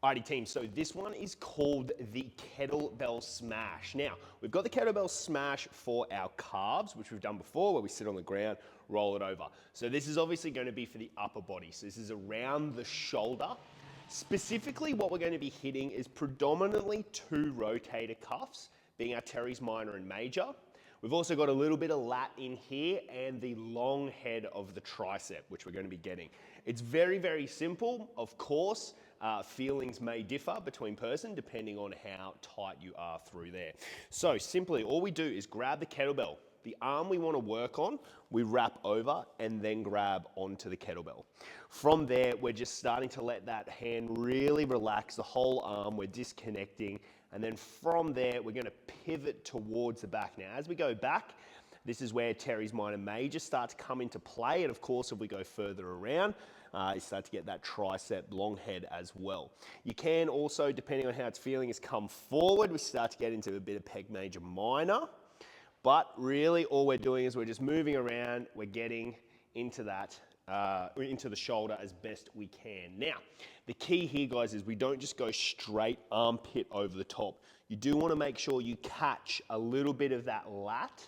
Alrighty team, so this one is called the kettlebell smash. Now, we've got the kettlebell smash for our calves, which we've done before, where we sit on the ground, roll it over. So this is obviously going to be for the upper body. So this is around the shoulder. Specifically, what we're going to be hitting is predominantly two rotator cuffs, being our teres minor and major. We've also got a little bit of lat in here and the long head of the tricep, which we're going to be getting. It's very, very simple. Of course, feelings may differ between person depending on how tight you are through there. So simply, all we do is grab the kettlebell. The arm we want to work on, we wrap over and then grab onto the kettlebell. From there, we're just starting to let that hand really relax, the whole arm, we're disconnecting. And then from there, we're going to pivot towards the back. Now, as we go back, this is where teres minor major start to come into play. And of course, if we go further around, you start to get that tricep long head as well. You can also, depending on how it's feeling, is come forward. We start to get into a bit of pec major minor. But really all we're doing is we're just moving around. We're getting into that, into the shoulder as best we can. Now, the key here, guys, is we don't just go straight armpit over the top. You do want to make sure you catch a little bit of that lat.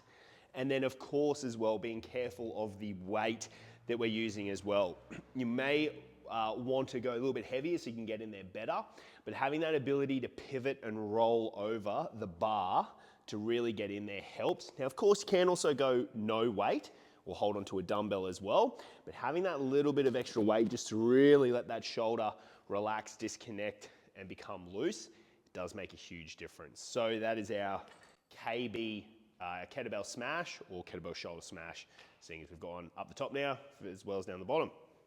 And then of course as well, being careful of the weight that we're using as well. You may want to go a little bit heavier so you can get in there better, but having that ability to pivot and roll over the bar to really get in there helps. Now, of course, you can also go no weight or hold onto a dumbbell as well, but having that little bit of extra weight just to really let that shoulder relax, disconnect, and become loose does make a huge difference. So that is our KB kettlebell smash or kettlebell shoulder smash, seeing as we've gone up the top now as well as down the bottom.